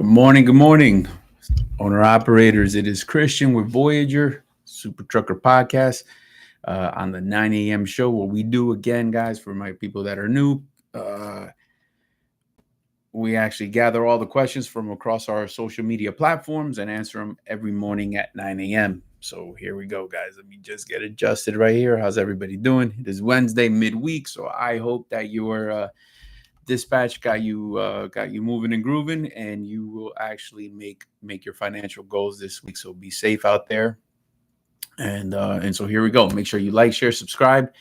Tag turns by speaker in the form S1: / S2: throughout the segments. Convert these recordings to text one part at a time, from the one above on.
S1: Good morning, owner operators. It is Christian with Voyager Super Trucker Podcast on the 9 a.m. show. What we do again, guys, for my people that are new, uh, we actually gather all the questions from across our social media platforms and answer them every morning at 9 a.m. So here we go, guys. Let me just get adjusted right here. How's everybody doing? It is Wednesday midweek, so I hope that your dispatch got you moving and grooving, and you will actually make your financial goals this week. So be safe out there. And so here we go. Make sure you like, share, subscribe.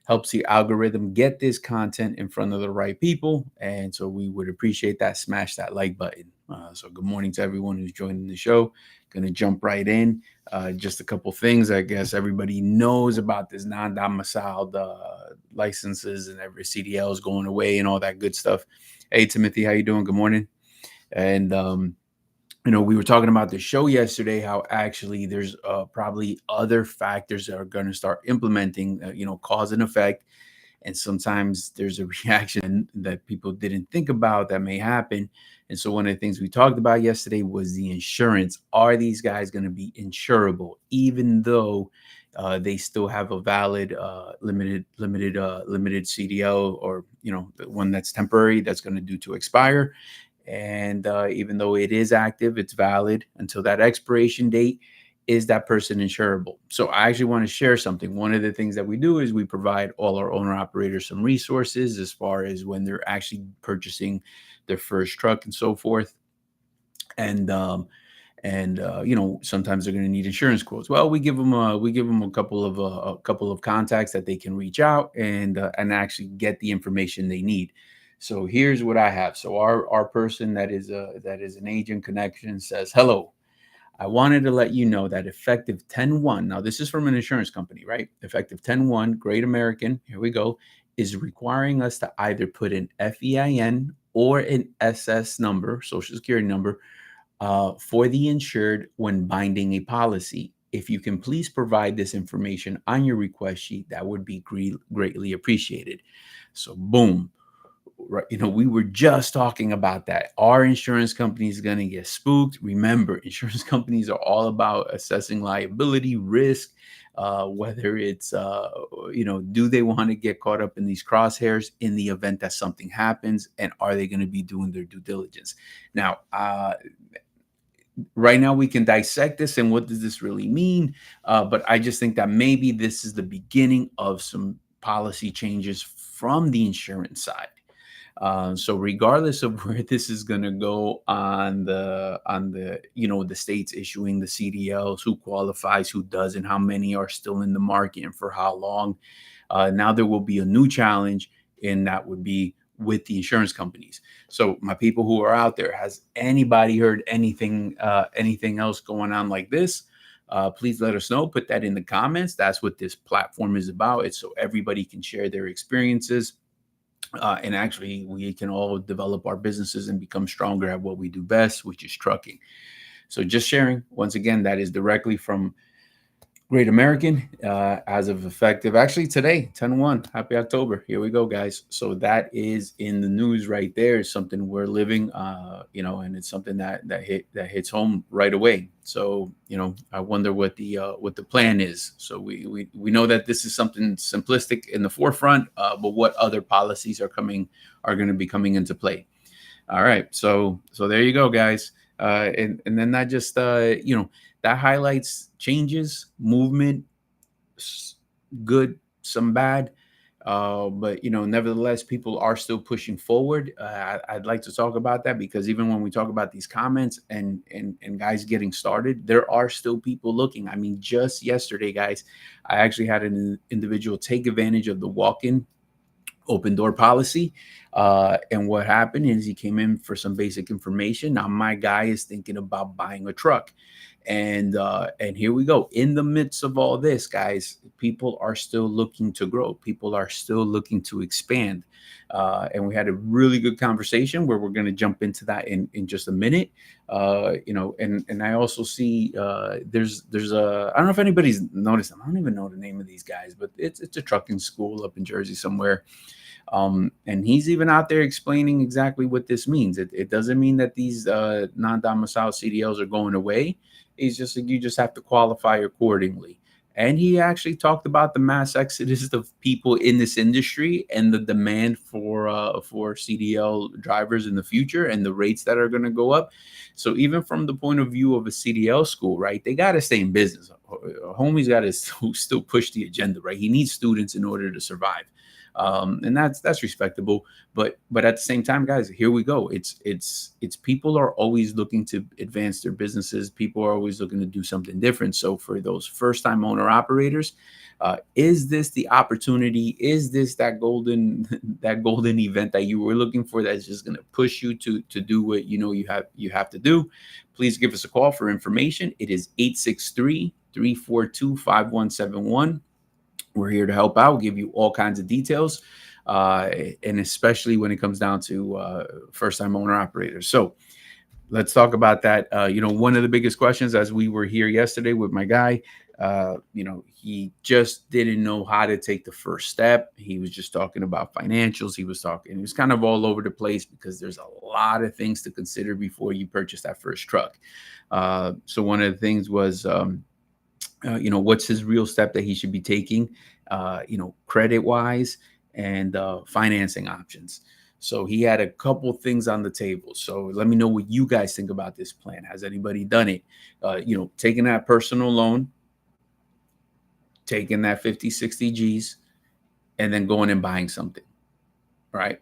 S1: Helps the algorithm get this content in front of the right people. And so we would appreciate that. Smash that like button. So good morning to everyone who's joining the show. Gonna jump right in. Just a couple things. I guess everybody knows about this non-domiciled licenses and every CDL is going away and all that good stuff. Hey, Timothy, how you doing? Good morning. And we were talking about the show yesterday, how actually there's probably other factors that are going to start implementing, cause and effect. And sometimes there's a reaction that people didn't think about that may happen. And so one of the things we talked about yesterday was the insurance. Are these guys going to be insurable, even though they still have a valid limited CDL, or the one that's temporary that's going to due to expire? And even though it is active, it's valid until that expiration date. Is that person insurable? So I actually want to share something. One of the things that we do is we provide all our owner operators some resources as far as when they're actually purchasing their first truck and so forth. And sometimes they're going to need insurance quotes. Well, we give them a couple of contacts that they can reach out and actually get the information they need. So here's what I have. So our person that is an agent connection says, hello, I wanted to let you know that effective 10/1, now this is from an insurance company, right? Effective 10/1, Great American, here we go, is requiring us to either put an FEIN or an SS number, Social Security number, for the insured when binding a policy. If you can please provide this information on your request sheet, that would be greatly appreciated. So boom. Right, we were just talking about that. Our insurance company is going to get spooked. Remember, insurance companies are all about assessing liability, risk, whether it's, do they want to get caught up in these crosshairs in the event that something happens, and are they going to be doing their due diligence? Now, right now we can dissect this and what does this really mean? But I just think that maybe this is the beginning of some policy changes from the insurance side. So regardless of where this is going to go on the the states issuing the CDLs, who qualifies, who doesn't, how many are still in the market, and for how long, now there will be a new challenge, and that would be with the insurance companies. So my people who are out there, has anybody heard anything else going on like this? Please let us know. Put that in the comments. That's what this platform is about. It's so everybody can share their experiences. And actually, we can all develop our businesses and become stronger at what we do best, which is trucking. So just sharing, once again, that is directly from Great American, as of effective, actually today, 10/1, happy October. Here we go, guys. So that is in the news right there. It's something we're living, and it's something that hits home right away. So, I wonder what the plan is. So we know that this is something simplistic in the forefront, but what other policies are going to be coming into play? All right. So there you go, guys. And then that just, that highlights changes, movement, good, some bad. But, nevertheless, people are still pushing forward. I'd like to talk about that because even when we talk about these comments and guys getting started, there are still people looking. I mean, just yesterday, guys, I actually had an individual take advantage of the walk-in open door policy. And what happened is he came in for some basic information. Now my guy is thinking about buying a truck. And here we go. In the midst of all this, guys, people are still looking to grow. People are still looking to expand. And we had a really good conversation where we're going to jump into that in just a minute. And I also see there's a, I don't know if anybody's noticed them. I don't even know the name of these guys, but it's a trucking school up in Jersey somewhere. And he's even out there explaining exactly what this means. It doesn't mean that these non-domicile CDLs are going away. He's just like, you just have to qualify accordingly. And he actually talked about the mass exodus of people in this industry and the demand for CDL drivers in the future and the rates that are going to go up. So even from the point of view of a CDL school, right, they got to stay in business. Homie's got to still push the agenda, right? He needs students in order to survive. And that's respectable. But at the same time, guys, here we go. It's people are always looking to advance their businesses. People are always looking to do something different. So for those first time owner operators, is this the opportunity? Is this that golden that golden event that you were looking for that's just going to push you to do what you have to do? Please give us a call for information. It is 863-342-5171. We're here to help out, give you all kinds of details, and especially when it comes down to first-time owner operators. So let's talk about that. One of the biggest questions, as we were here yesterday with my guy, he just didn't know how to take the first step. He was just talking about financials. He was kind of all over the place because there's a lot of things to consider before you purchase that first truck. So one of the things was, what's his real step that he should be taking, credit wise and financing options. So he had a couple things on the table. So let me know what you guys think about this plan. Has anybody done it? Taking that personal loan, taking that 50, 60 G's, and then going and buying something, right?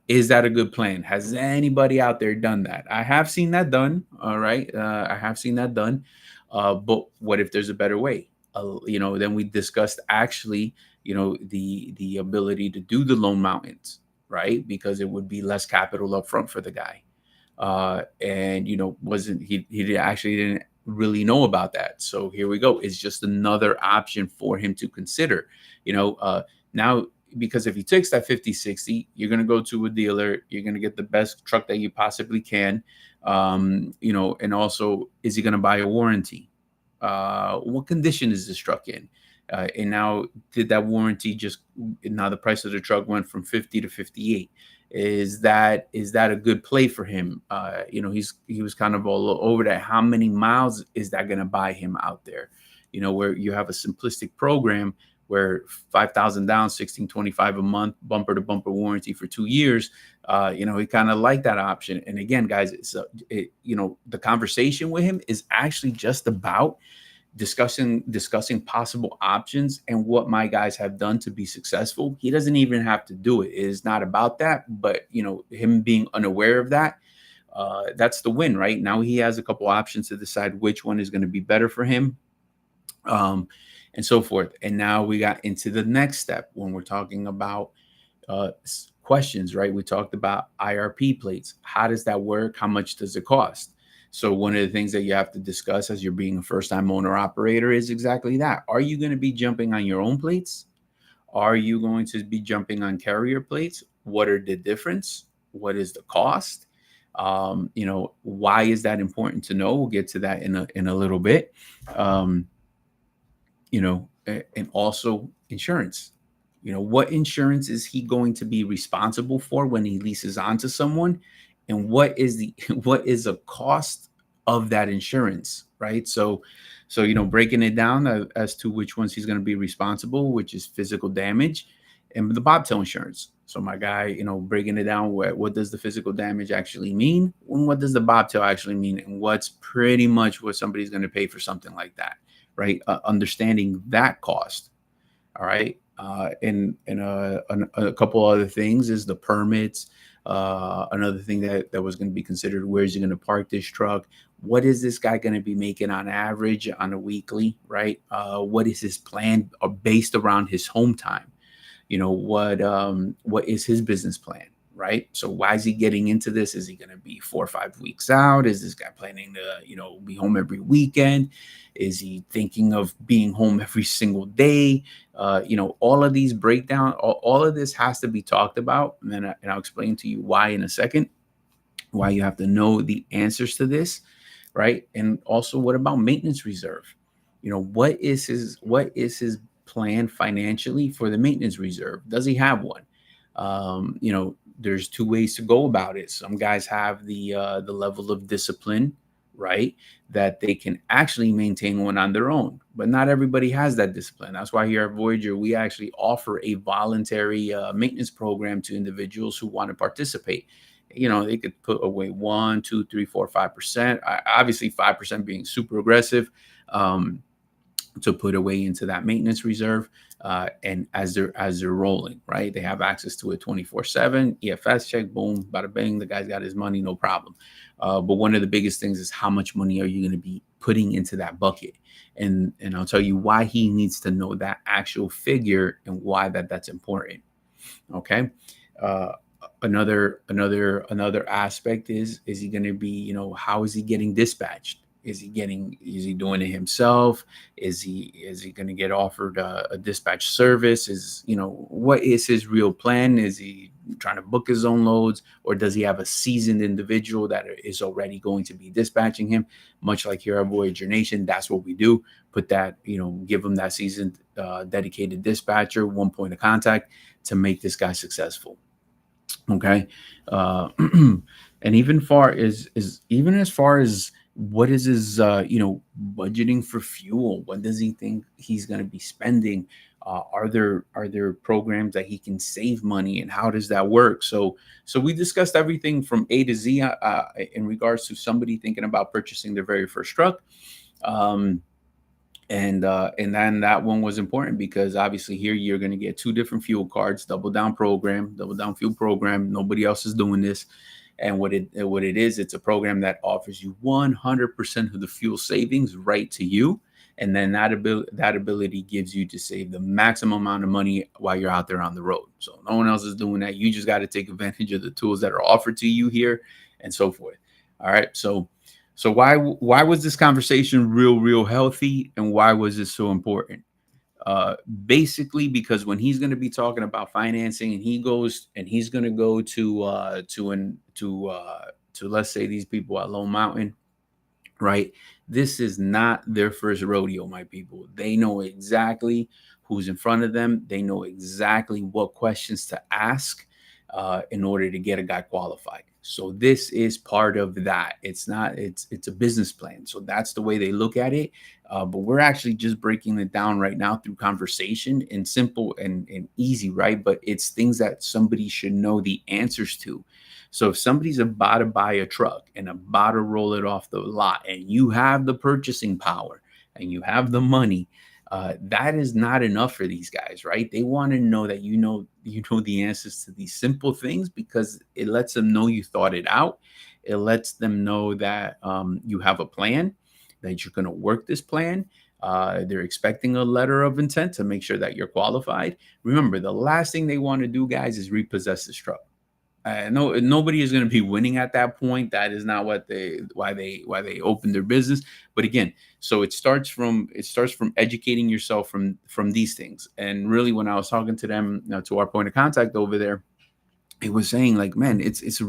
S1: Is that a good plan? Has anybody out there done that? I have seen that done. All right. I have seen that done. But what if there's a better way? Then we discussed actually, the ability to do the loan mountains, right? Because it would be less capital up front for the guy. And wasn't he actually didn't really know about that. So here we go. It's just another option for him to consider. Now, because if he takes that 50-60, you're going to go to a dealer, you're going to get the best truck that you possibly can. And also, is he going to buy a warranty? What condition is this truck in? And now, did that warranty now the price of the truck went from 50 to 58? Is that a good play for him? He was kind of all over that. How many miles is that going to buy him out there? Where you have a simplistic program where 5,000 down, 1,625 a month, bumper to bumper warranty for 2 years. He kind of liked that option. And again, guys, the conversation with him is actually just about discussing possible options and what my guys have done to be successful. He doesn't even have to do it. It is not about that, but him being unaware of that, that's the win, right? Now he has a couple options to decide which one is going to be better for him. And so forth. And now we got into the next step when we're talking about questions, right? We talked about IRP plates. How does that work? How much does it cost? So one of the things that you have to discuss as you're being a first-time owner operator is exactly that. Are you going to be jumping on your own plates? Are you going to be jumping on carrier plates? What are the difference? What is the cost? Why is that important to know? We'll get to that in a little bit. And also insurance. What insurance is he going to be responsible for when he leases onto someone? And what is a cost of that insurance, right? So breaking it down as to which ones he's going to be responsible, which is physical damage and the bobtail insurance. So my guy, breaking it down, what does the physical damage actually mean? And what does the bobtail actually mean? And what's pretty much what somebody's going to pay for something like that, right? Understanding that cost. All right. And a couple other things is the permits. Another thing that was going to be considered, where is he going to park this truck? What is this guy going to be making on average on a weekly, right? What is his plan based around his home time? What is his business plan, right? So why is he getting into this? Is he going to be 4 or 5 weeks out? Is this guy planning to, be home every weekend? Is he thinking of being home every single day? All of these breakdown, all of this has to be talked about. And I'll explain to you why in a second, why you have to know the answers to this, right? And also, what about maintenance reserve? What is his plan financially for the maintenance reserve? Does he have one? There's two ways to go about it. Some guys have the level of discipline, right, that they can actually maintain one on their own, but not everybody has that discipline. That's why here at Voyager we actually offer a voluntary maintenance program to individuals who want to participate. They could put away 1, 2, 3, 4, 5%. Obviously 5% being super aggressive. To put away into that maintenance reserve, and as they're rolling, right, they have access to it 24/7. EFS check, boom, bada bang, the guy's got his money, no problem. But one of the biggest things is how much money are you going to be putting into that bucket, and I'll tell you why he needs to know that actual figure and why that's important. Okay. uh, another aspect is he going to be, how is he getting dispatched? Is he doing it himself? Is he going to get offered a dispatch service? What is his real plan? Is he trying to book his own loads, or does he have a seasoned individual that is already going to be dispatching him? Much like here at Voyager Nation, that's what we do. Put that, give him that seasoned dedicated dispatcher, one point of contact to make this guy successful. Okay. And even as far as what is his budgeting for fuel? What does he think he's going to be spending? Are there programs that he can save money, and how does that work? So we discussed everything from A to Z in regards to somebody thinking about purchasing their very first truck. um, and then that one was important because obviously here you're going to get two different fuel cards, double down fuel program. Nobody else is doing this. And what it is, it's a program that offers you 100% of the fuel savings right to you. And then that ability gives you to save the maximum amount of money while you're out there on the road. So no one else is doing that. You just got to take advantage of the tools that are offered to you here, and so forth. All right. So why was this conversation real healthy, and why was it so important? Uh, Basically because when he's going to be talking about financing, and he's going to go to let's say these people at Lone Mountain, right? This is not their first rodeo, my people. They know exactly who's in front of them. They know exactly what questions to ask in order to get a guy qualified. So this is part of that. It's not. It's a business plan. So that's the way they look at it. But we're actually just breaking it down right now through conversation and simple and easy, right? But it's things that somebody should know the answers to. So if somebody's about to buy a truck and about to roll it off the lot, and you have the purchasing power and you have the money, that is not enough for these guys, right? They want to know that you know the answers to these simple things, because it lets them know you thought it out. It lets them know that you have a plan, that you're going to work this plan. They're expecting a letter of intent to make sure that you're qualified. Remember, the last thing they want to do, guys, is repossess this truck. No, nobody is going to be winning at that point. That is not why they open their business. But again, so it starts from educating yourself from these things. And really, when I was talking to them, to our point of contact over there, it was saying like, man, it's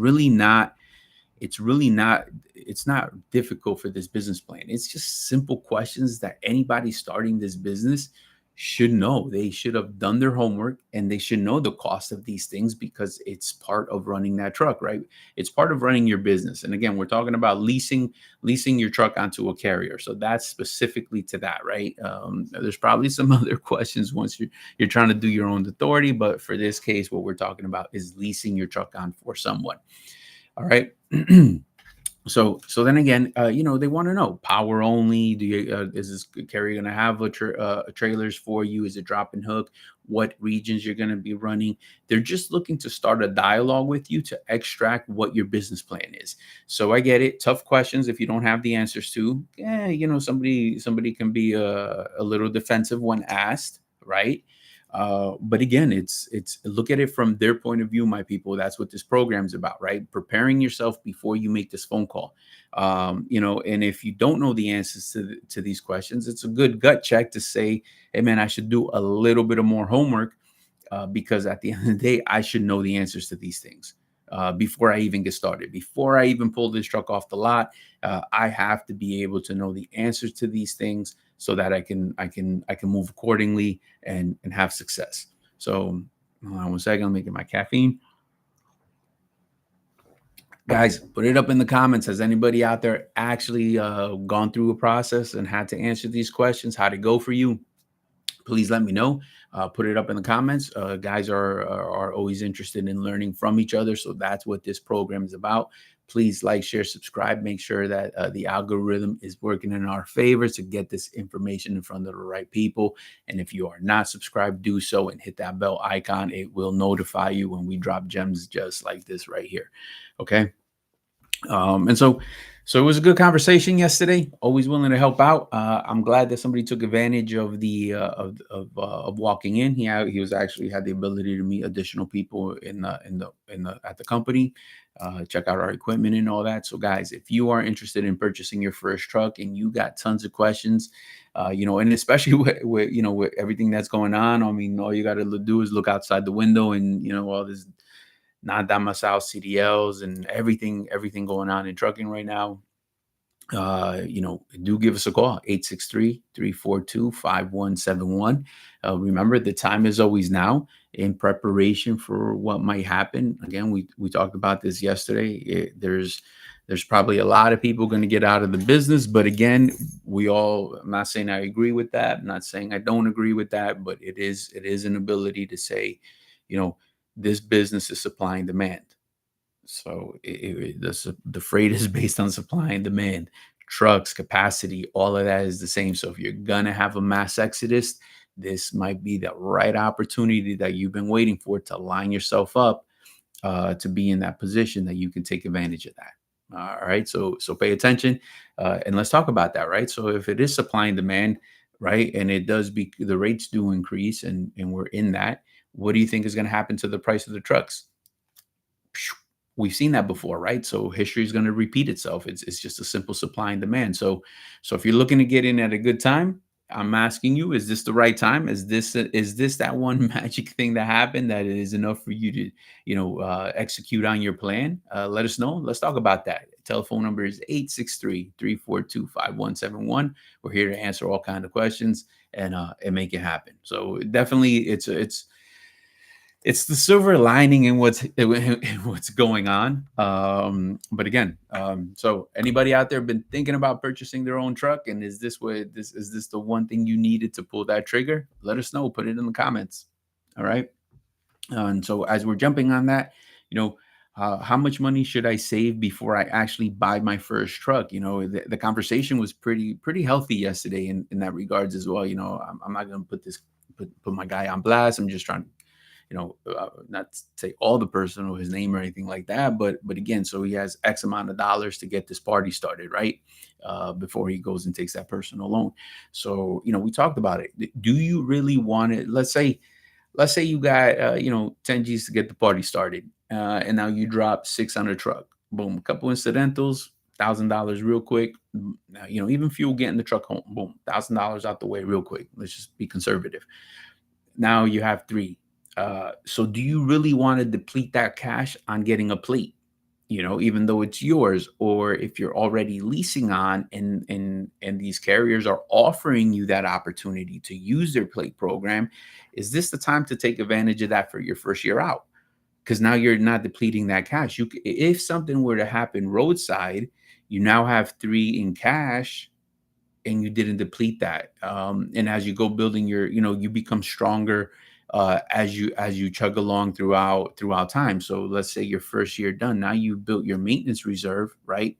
S1: not difficult for this business plan. It's just simple questions that anybody starting this business should know. They should have done their homework, and they should know the cost of these things, because it's part of running that truck, right? It's part of running your business. And again, we're talking about leasing your truck onto a carrier. So that's specifically to that, right? There's probably some other questions once you're trying to do your own authority, but for this case, what we're talking about is leasing your truck on for someone. All right. So then again, they want to know power only. Is this carrier going to have trailers for you? Is it drop and hook? What regions you're going to be running? They're just looking to start a dialogue with you to extract what your business plan is. So I get it. Tough questions if you don't have the answers to. Somebody can be a little defensive when asked, right? But again, it's look at it from their point of view, my people. That's what this program's about, right? Preparing yourself before you make this phone call. And if you don't know the answers to these questions, it's a good gut check to say, hey man, I should do a little bit of more homework, because at the end of the day, I should know the answers to these things before I even get started. Before I even pull this truck off the lot, I have to be able to know the answers to these things so that I can move accordingly and have success. So Hold on one second. Let me get my caffeine. Guys, put it up in the comments. Has anybody out there actually gone through a process and had to answer these questions? How'd it go for you? Please let me know. Put it up in the comments. Guys are always interested in learning from each other, so that's what this program is about. Please like, share, subscribe. Make sure that the algorithm is working in our favor to get this information in front of the right people. And if you are not subscribed, do so and hit that bell icon. It will notify you when we drop gems just like this right here. Okay. And so it was a good conversation yesterday. Always willing to help out. I'm glad that somebody took advantage of the of walking in. He was actually had the ability to meet additional people in the at the company, check out our equipment and all that. So guys, if you are interested in purchasing your first truck and you got tons of questions, and especially with everything that's going on, I mean, all you got to do is look outside the window and all this not that much out CDLs and everything going on in trucking right now. Do give us a call, 863-342-5171. Remember, the time is always now in preparation for what might happen. Again, we talked about this yesterday. There's probably a lot of people going to get out of the business, but again, I'm not saying I agree with that. I'm not saying I don't agree with that, but it is an ability to say, this business is supply and demand. So the freight is based on supply and demand. Trucks, capacity, all of that is the same. So if you're going to have a mass exodus, this might be the right opportunity that you've been waiting for to line yourself up to be in that position that you can take advantage of that. All right. So pay attention and let's talk about that. Right. So if it is supply and demand, right, and the rates do increase and we're in that, what do you think is going to happen to the price of the trucks? We've seen that before, right? So history is going to repeat itself. It's just a simple supply and demand. So if you're looking to get in at a good time, I'm asking you, is this the right time? Is this that one magic thing that happened that is enough for you to execute on your plan? Let us know. Let's talk about that. Telephone number is 863-342-5171. We're here to answer all kinds of questions and make it happen. So definitely, it's the silver lining in what's going on. But again, so anybody out there been thinking about purchasing their own truck, and is this the one thing you needed to pull that trigger? Let us know. Put it in the comments. All right. And so as we're jumping on that, how much money should I save before I actually buy my first truck? The conversation was pretty healthy yesterday in that regards as well. I'm not going to put my guy on blast. I'm just trying to not say all the person or his name or anything like that, but again, so he has X amount of dollars to get this party started, right? Before he goes and takes that personal loan. So, we talked about it. Do you really want it? Let's say you got, 10 G's to get the party started. And now you drop 6 on a truck, boom, a couple incidentals, $1,000 real quick. Even fuel getting the truck home, boom, $1,000 out the way real quick. Let's just be conservative. Now you have 3. So do you really want to deplete that cash on getting a plate, even though it's yours? Or if you're already leasing on and these carriers are offering you that opportunity to use their plate program, is this the time to take advantage of that for your first year out? Because now you're not depleting that cash. If something were to happen roadside, you now have 3 in cash and you didn't deplete that. And as you go building you become stronger as you chug along throughout time. So let's say your first year done, now you've built your maintenance reserve, right?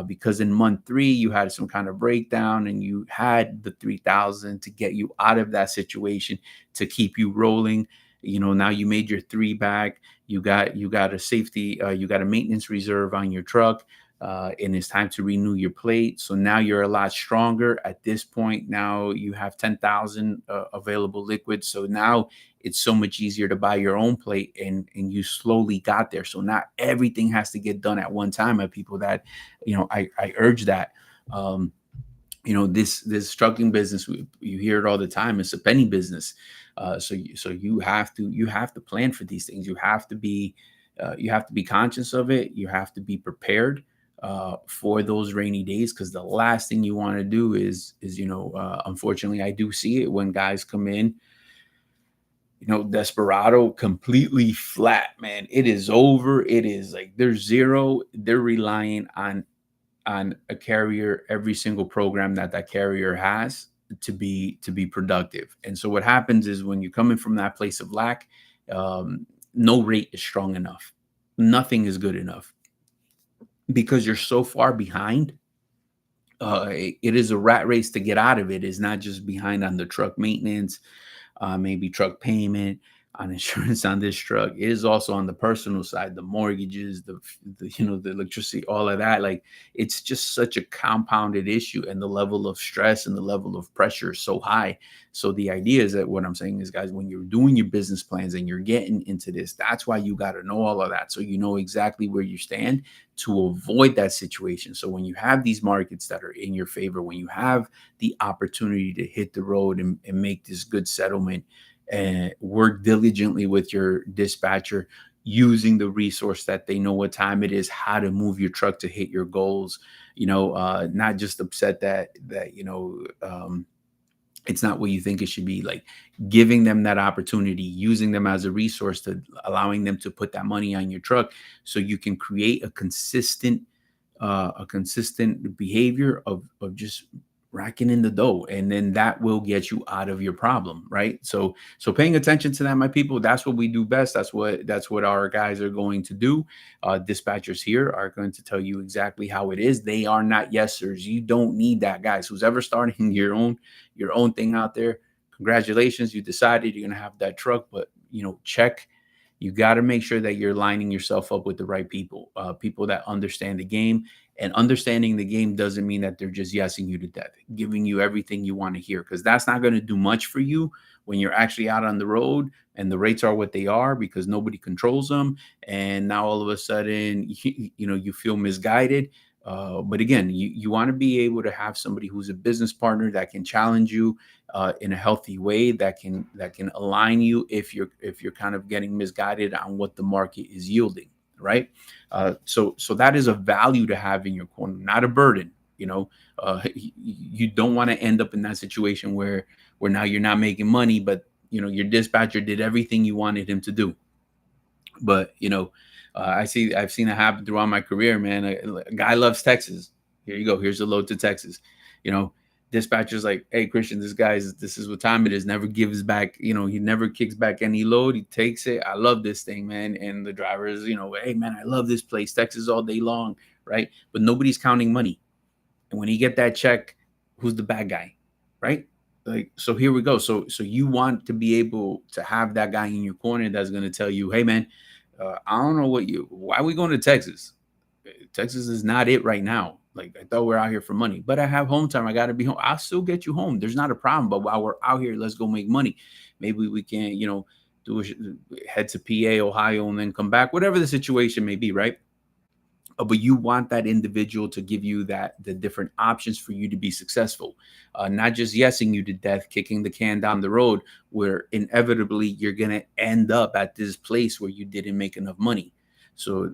S1: Because in month 3 you had some kind of breakdown and you had the 3,000 to get you out of that situation to keep you rolling. Now you made your 3 back. You got a safety. You got a maintenance reserve on your truck. And it's time to renew your plate. So now you're a lot stronger at this point. Now you have 10,000 available liquid. So now it's so much easier to buy your own plate and you slowly got there. So not everything has to get done at one time. At people that, I urge that. This trucking business, you hear it all the time. It's a penny business. So you have to plan for these things. You have to be conscious of it. You have to be prepared for those rainy days, because the last thing you want to do is unfortunately, I do see it when guys come in, Desperado completely flat, man. It is over. It is like there's zero. They're relying on a carrier, every single program that carrier has to be productive. And so what happens is when you're coming from that place of lack, um, no rate is strong enough. Nothing is good enough because you're so far behind. It is a rat race to get out of it. It's not just behind on the truck maintenance, maybe truck payment, on insurance on this truck. It is also on the personal side, the mortgages, the electricity, all of that. Like it's just such a compounded issue, and the level of stress and the level of pressure is so high. So the idea is that what I'm saying is, guys, when you're doing your business plans and you're getting into this, that's why you got to know all of that, so you know exactly where you stand to avoid that situation. So when you have these markets that are in your favor, when you have the opportunity to hit the road and make this good settlement and work diligently with your dispatcher, using the resource that they know what time it is, how to move your truck to hit your goals, not just upset that it's not what you think it should be, like giving them that opportunity, using them as a resource, to allowing them to put that money on your truck so you can create a consistent behavior of just racking in the dough, and then that will get you out of your problem, right? So paying attention to that, my people, that's what we do best. That's what our guys are going to do. Dispatchers here are going to tell you exactly how it is. They are not yesers. You don't need that, guys. Who's ever starting your own thing out there, congratulations, you decided you're going to have that truck, but check. You got to make sure that you're lining yourself up with the right people, people that understand the game. And understanding the game doesn't mean that they're just yesing you to death, giving you everything you want to hear, because that's not going to do much for you when you're actually out on the road and the rates are what they are because nobody controls them. And now all of a sudden, you feel misguided. But again, you want to be able to have somebody who's a business partner that can challenge you in a healthy way, that can align you if you're kind of getting misguided on what the market is yielding, right? So that is a value to have in your corner, not a burden. You don't want to end up in that situation where now you're not making money, but your dispatcher did everything you wanted him to do. But I've seen it happen throughout my career, man. A guy loves Texas. Here you go. Here's a load to Texas. You know, Dispatcher's like, hey, Christian, this is what time it is. Never gives back. He never kicks back any load. He takes it. I love this thing, man. And the driver is, hey, man, I love this place, Texas, all day long, right? But nobody's counting money. And when you get that check, who's the bad guy, right? Like, so here we go. So you want to be able to have that guy in your corner that's going to tell you, hey, man, I don't know why are we going to Texas? Texas is not it right now. Like, I thought we are out here for money, but I have home time. I got to be home. I'll still get you home. There's not a problem. But while we're out here, let's go make money. Maybe we can, head to PA, Ohio, and then come back, whatever the situation may be, right? But you want that individual to give you the different options for you to be successful, not just yesing you to death, kicking the can down the road, where inevitably you're going to end up at this place where you didn't make enough money. So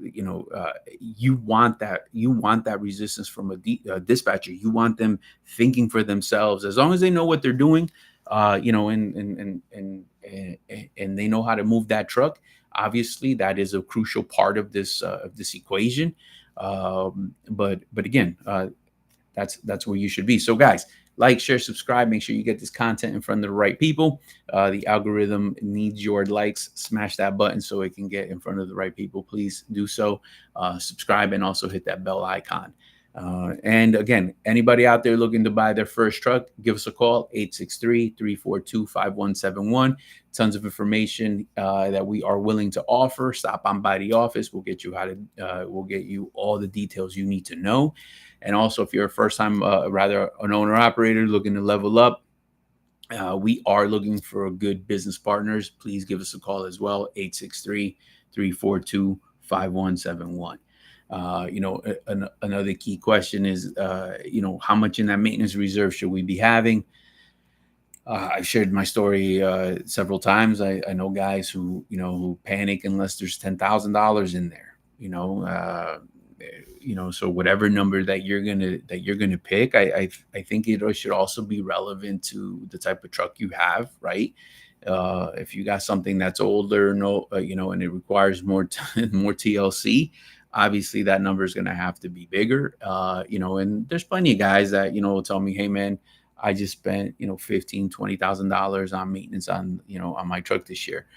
S1: you want that resistance from a dispatcher. You want them thinking for themselves, as long as they know what they're doing, and they know how to move that truck. Obviously, that is a crucial part of this equation. But again, that's where you should be. So, guys, like, share, subscribe. Make sure you get this content in front of the right people. The algorithm needs your likes. Smash that button so it can get in front of the right people. Please do so. Subscribe and also hit that bell icon. And again, anybody out there looking to buy their first truck, give us a call, 863-342-5171. Tons of information that we are willing to offer. Stop on by the office. We'll get you all the details you need to know. And also, if you're a first-time, rather an owner-operator looking to level up, we are looking for good business partners. Please give us a call as well, 863-342-5171. Another key question is, how much in that maintenance reserve should we be having? I've shared my story several times. I know guys who panic unless there's $10,000 in there. So whatever number that you're gonna pick, I think it should also be relevant to the type of truck you have, right? If you got something that's older, no, and it requires more more TLC, obviously that number is going to have to be bigger. And there's plenty of guys that will tell me, hey man, I just spent 15, $20,000 on maintenance on my truck this year.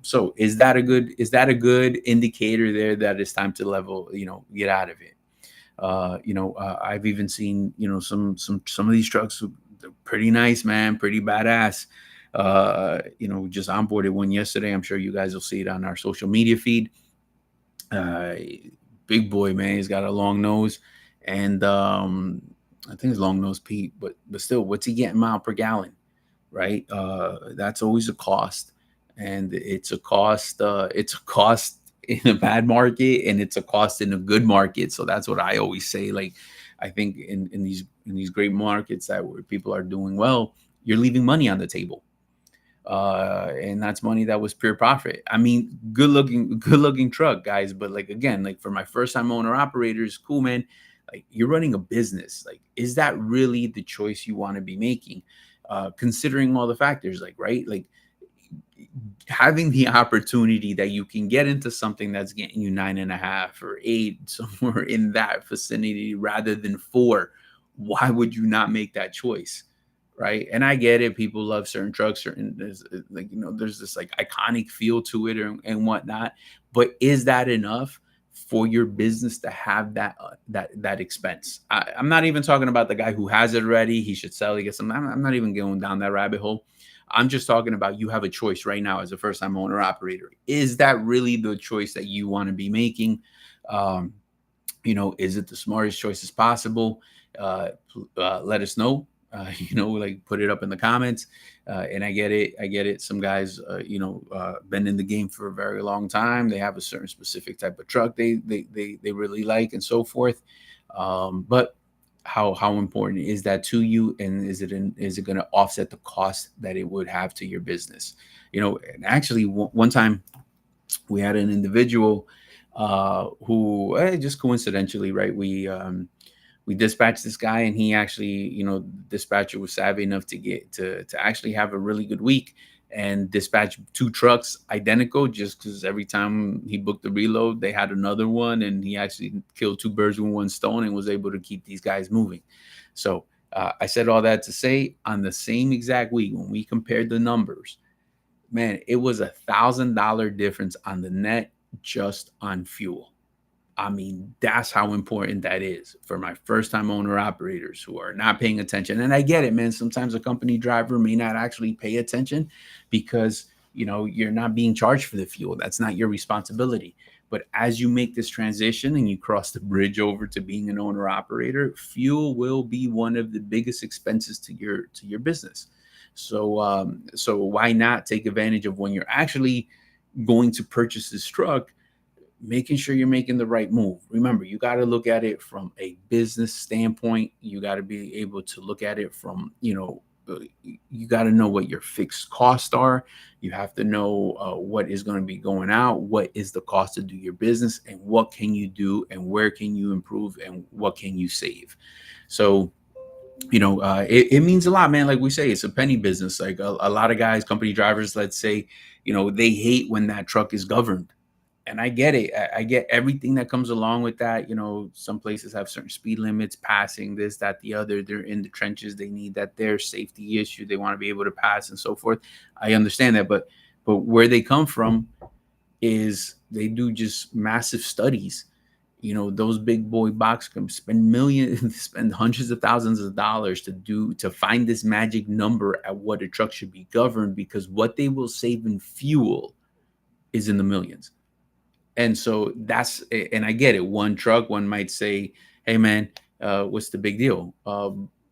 S1: So is that a good indicator there that it's time to level, get out of it? I've even seen, some of these trucks, they're pretty nice, man, pretty badass. Just onboarded one yesterday. I'm sure you guys will see it on our social media feed. Uh, Big boy, man. He's got a long nose, and I think it's long nose Pete. But still, what's he getting mile per gallon? Right? That's always a cost, and it's a cost. It's a cost in a bad market, and it's a cost in a good market. So that's what I always say. Like, I think in these great markets that where people are doing well, you're leaving money on the table, and that's money that was pure profit. I mean, good looking truck, guys. But like again, like for my first time owner operators, cool, man. Like you're running a business. Like, is that really the choice you want to be making? Considering all the factors, like right, like having the opportunity that you can get into something that's getting you 9.5 or 8, somewhere in that vicinity, rather than 4. Why would you not make that choice? Right. And I get it. People love certain trucks, certain there's like, there's this like iconic feel to it, and whatnot. But is that enough for your business to have that expense? I'm not even talking about the guy who has it already. He should sell. He gets some. I'm not even going down that rabbit hole. I'm just talking about, you have a choice right now as a first time owner operator. Is that really the choice that you want to be making? Um, is it the smartest choices possible? Let us know. Like put it up in the comments. And I get it. Some guys, been in the game for a very long time. They have a certain specific type of truck they really like, and so forth. But how important is that to you, and is it going to offset the cost that it would have to your business? And actually, one time we had an individual who, just coincidentally, right, we dispatched this guy, and he actually, dispatcher was savvy enough to actually have a really good week and dispatch 2 trucks identical, just because every time he booked the reload, they had another one, and he actually killed 2 birds with one stone and was able to keep these guys moving. So I said all that to say, on the same exact week, when we compared the numbers, man, it was $1,000 difference on the net just on fuel. I mean, that's how important that is for my first time owner operators who are not paying attention. And I get it, man. Sometimes a company driver may not actually pay attention because, you're not being charged for the fuel. That's not your responsibility. But as you make this transition and you cross the bridge over to being an owner operator, fuel will be one of the biggest expenses to your business. So why not take advantage of when you're actually going to purchase this truck, making sure you're making the right move. Remember, you got to look at it from a business standpoint. You got to be able to look at it from, you got to know what your fixed costs are. You have to know what is going to be going out, what is the cost to do your business, and what can you do, and where can you improve, and what can you save. So, it means a lot, man. Like we say, it's a penny business. Like a lot of guys, company drivers, let's say, they hate when that truck is governed, and I get it. I get everything that comes along with that. Some places have certain speed limits, passing this, that, the other. They're in the trenches. They need that their safety issue. They want to be able to pass and so forth. I understand that, but where they come from is they do just massive studies. Those big boy box can spend millions, spend hundreds of thousands of dollars to find this magic number at what a truck should be governed, because what they will save in fuel is in the millions. And so and I get it. One truck, one might say, hey man, what's the big deal?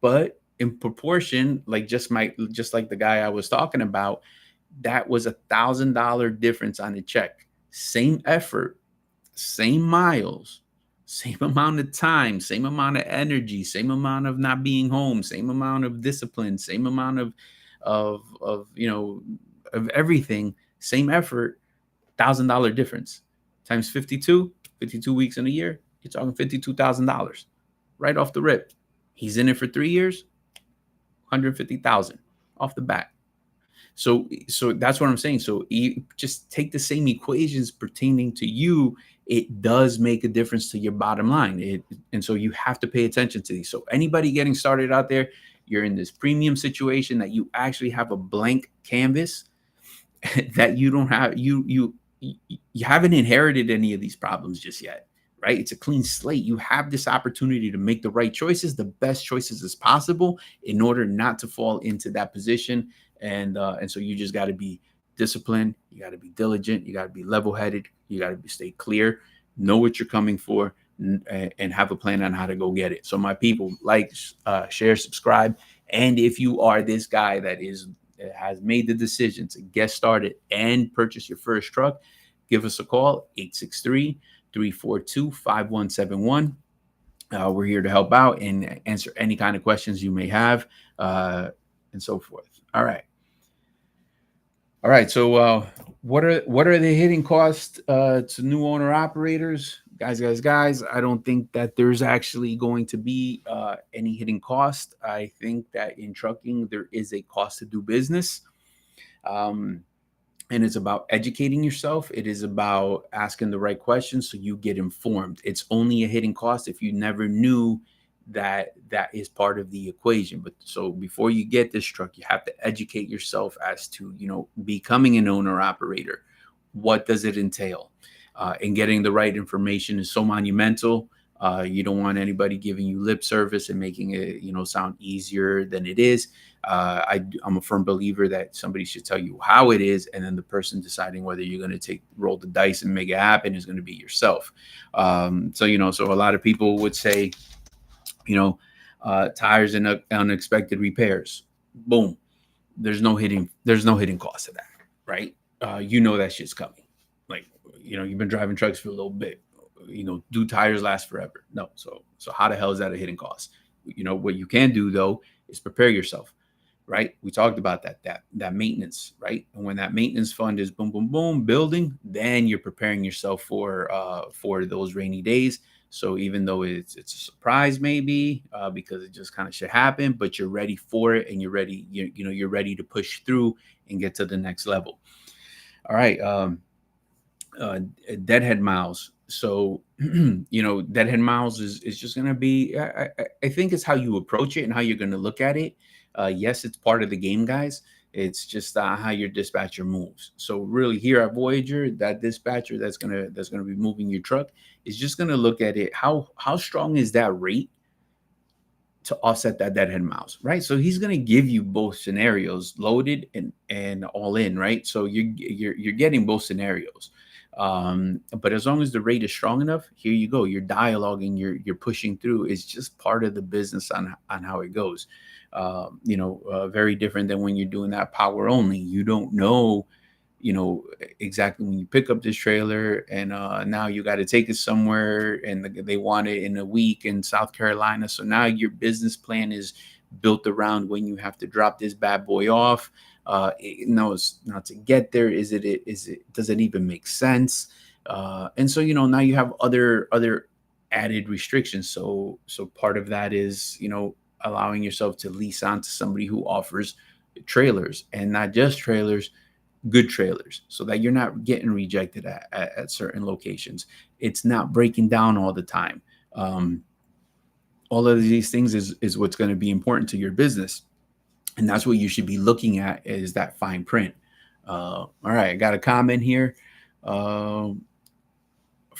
S1: But in proportion, like just like the guy I was talking about, that was $1,000 difference on the check. Same effort, same miles, same amount of time, same amount of energy, same amount of not being home, same amount of discipline, same amount of everything, same effort. $1,000 difference times 52 weeks in a year, you're talking $52,000 right off the rip. He's in it for 3 years, 150,000 off the bat. So that's what I'm saying. So you just take the same equations pertaining to you. It does make a difference to your bottom line. And so you have to pay attention to these. So anybody getting started out there, you're in this premium situation that you actually have a blank canvas that you don't have you haven't inherited any of these problems just yet, right? It's a clean slate. You have this opportunity to make the right choices, the best choices as possible, in order not to fall into that position. And so you just got to be disciplined, you got to be diligent, you got to be level-headed, you got to stay clear, know what you're coming for, and have a plan on how to go get it. So my people, like, share, subscribe. And if you are this guy that has made the decision to get started and purchase your first truck, give us a call, 863-342-5171. We're here to help out and answer any kind of questions you may have, and so forth. All right. So what are the hitting costs to new owner operators? Guys, I don't think that there's actually going to be any hitting cost. I think that in trucking, there is a cost to do business. And it's about educating yourself. It is about asking the right questions so you get informed. It's only a hidden cost if you never knew that that is part of the equation. But so before you get this truck, you have to educate yourself as to, becoming an owner operator. What does it entail? And getting the right information is so monumental. You don't want anybody giving you lip service and making it, sound easier than it is. I'm a firm believer that somebody should tell you how it is, and then the person deciding whether you're going to roll the dice and make it happen is going to be yourself. So a lot of people would say, tires and unexpected repairs. Boom. There's no hidden cost of that, right? That shit's coming. Like, you've been driving trucks for a little bit. Do tires last forever? No. So how the hell is that a hidden cost? What you can do though is prepare yourself, right? We talked about that maintenance, right? And when that maintenance fund is boom, boom, boom building, then you're preparing yourself for those rainy days. So even though it's a surprise, maybe because it just kind of should happen, but you're ready for it, and you're ready. You're ready to push through and get to the next level. All right. Deadhead miles. So, deadhead miles is just going to be, I think it's how you approach it and how you're going to look at it. Yes, it's part of the game, guys. It's just how your dispatcher moves. So really here at Voyager, that dispatcher that's going to be moving your truck is just going to look at it. How strong is that rate to offset that deadhead miles, right? So he's going to give you both scenarios, loaded and all in, right? So you're getting both scenarios. But as long as the rate is strong enough, here you go. You're dialoguing, you're pushing through. It's just part of the business on how it goes. Very different than when you're doing that power only. You don't know, exactly when you pick up this trailer and now you got to take it somewhere and they want it in a week in South Carolina. So now your business plan is built around when you have to drop this bad boy off. It's not to get there. Does it even make sense? And so, now you have other added restrictions. So part of that is, allowing yourself to lease on to somebody who offers trailers, and not just trailers, good trailers, so that you're not getting rejected at certain locations. It's not breaking down all the time. All of these things is what's going to be important to your business. And that's what you should be looking at, is that fine print. All right, I got a comment here from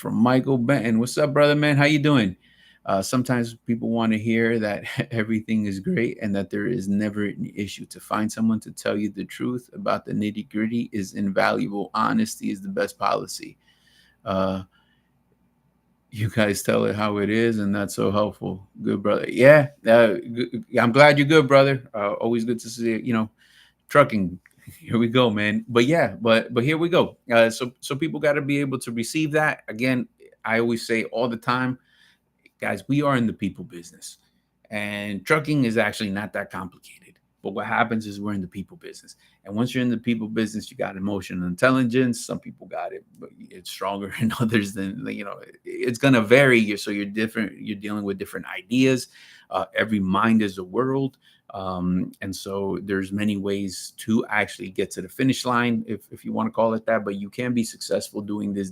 S1: Michael Benton. What's up, brother, man? How you doing? Sometimes people want to hear that everything is great and that there is never an issue. To find someone to tell you the truth about the nitty gritty is invaluable. Honesty is the best policy. You guys tell it how it is, and that's so helpful. Good, brother. Yeah, I'm glad you're good, brother. Always good to see you. Trucking. Here we go, man. But yeah, but here we go. So people got to be able to receive that. Again, I always say all the time, guys, we are in the people business, and trucking is actually not that complicated. But what happens is we're in the people business. And once you're in the people business, you got emotional intelligence. Some people got it, but it's stronger in others than, it's going to vary. So you're different. You're dealing with different ideas. Every mind is a world. And so there's many ways to actually get to the finish line, if you want to call it that, but you can be successful doing this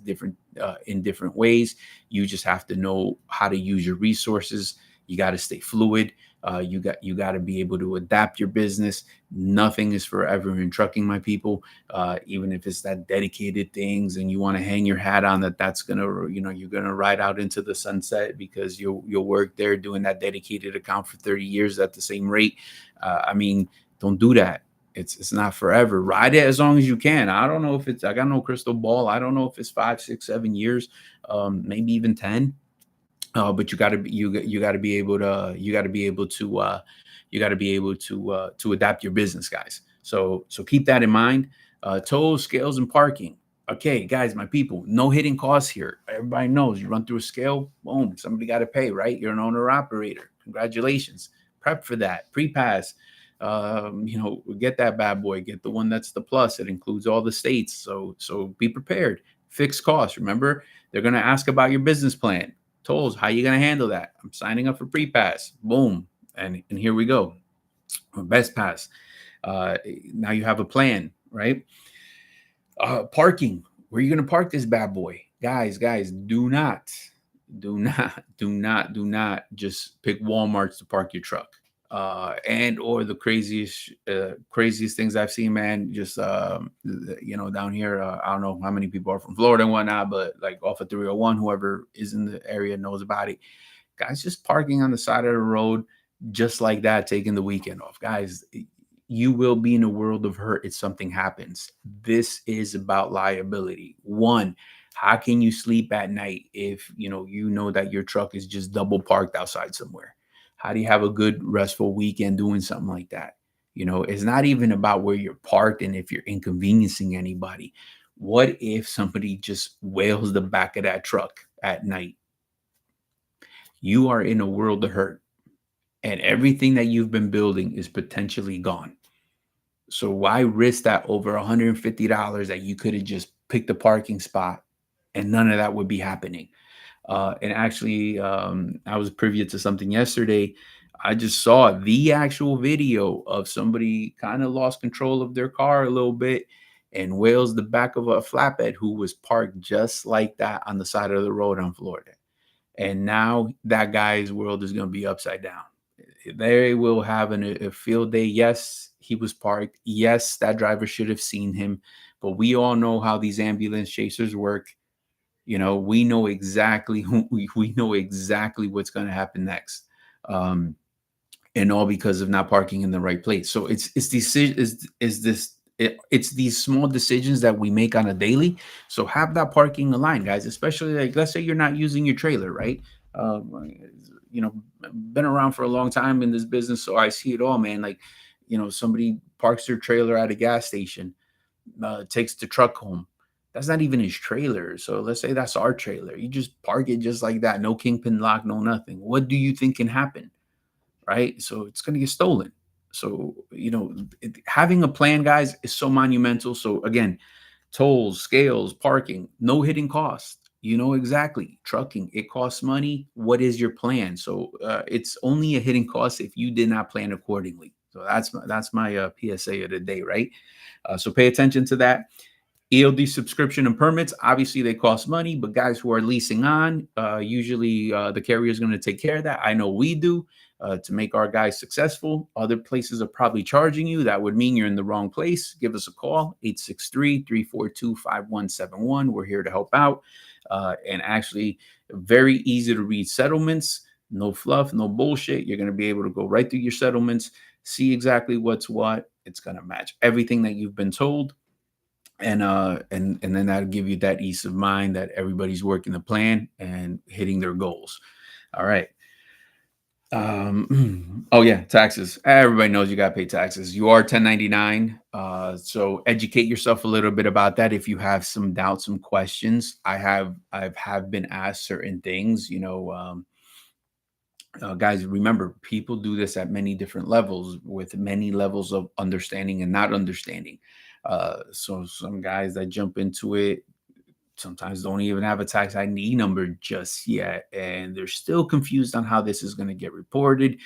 S1: in different ways. You just have to know how to use your resources. You got to stay fluid. You got to be able to adapt your business. Nothing is forever in trucking, my people. Even if it's that dedicated things and you want to hang your hat on that, that's gonna, you're gonna ride out into the sunset because you'll work there doing that dedicated account for 30 years at the same rate. I mean, don't do that. It's not forever. Ride it as long as you can. I don't know if I got no crystal ball. I don't know if it's 5, 6, 7 years, maybe even 10. But you got to be you got to be able to to adapt your business, guys. So keep that in mind. Tolls, scales, and parking. Okay, guys, my people, no hidden costs here. Everybody knows you run through a scale, boom, somebody got to pay, right? You're an owner operator. Congratulations. Prep for that. Pre-pass. Get that bad boy. Get the one that's the plus. It includes all the states. So be prepared. Fixed costs. Remember, they're going to ask about your business plan. Tolls, how you going to handle that? I'm signing up for pre-pass. Boom. And here we go. Best pass. Now you have a plan, right? Parking. Where are you going to park this bad boy? Guys, do not just pick Walmarts to park your truck. And or the craziest things I've seen, man, just down here, I don't know how many people are from Florida and whatnot, but like off of 301, whoever is in the area knows about it. Guys, just parking on the side of the road just like that, taking the weekend off. Guys, you will be in a world of hurt if something happens. This is about liability. One, how can you sleep at night if you know that your truck is just double parked outside somewhere? How do you have a good restful weekend doing something like that? It's not even about where you're parked and if you're inconveniencing anybody. What if somebody just wails the back of that truck at night? You are in a world of hurt, and everything that you've been building is potentially gone. So why risk that over $150 that you could have just picked a parking spot and none of that would be happening? And actually, I was privy to something yesterday. I just saw the actual video of somebody kind of lost control of their car a little bit and wails the back of a flatbed who was parked just like that on the side of the road on Florida. And now that guy's world is going to be upside down. They will have a field day. Yes, he was parked. Yes, that driver should have seen him. But we all know how these ambulance chasers work. We know exactly we know exactly what's going to happen next, and all because of not parking in the right place. So it's these small decisions that we make on a daily. So have that parking aligned, guys. Especially like let's say you're not using your trailer, right? Been around for a long time in this business, so I see it all, man. Like, somebody parks their trailer at a gas station, takes the truck home. That's not even his trailer. So let's say that's our trailer. You just park it just like that. No kingpin lock, no nothing. What do you think can happen? Right? So it's going to get stolen. So, having a plan, guys, is so monumental. So again, tolls, scales, parking, no hidden costs. You know exactly. Trucking, it costs money. What is your plan? So it's only a hidden cost if you did not plan accordingly. So that's my PSA of the day, right? So pay attention to that. ELD subscription and permits, obviously they cost money, but guys who are leasing on, usually the carrier is going to take care of that. I know we do to make our guys successful. Other places are probably charging you. That would mean you're in the wrong place. Give us a call, 863-342-5171. We're here to help out. And actually, very easy to read settlements. No fluff, no bullshit. You're going to be able to go right through your settlements, see exactly what's what. It's going to match everything that you've been told. And then that'll give you that ease of mind that everybody's working the plan and hitting their goals. All right. Oh yeah, taxes. Everybody knows you got to pay taxes. You are 1099. So educate yourself a little bit about that. If you have some doubts, some questions, I've been asked certain things, Guys, remember, people do this at many different levels with many levels of understanding and not understanding. So some guys that jump into it sometimes don't even have a tax ID number just yet, and they're still confused on how this is going to get reported.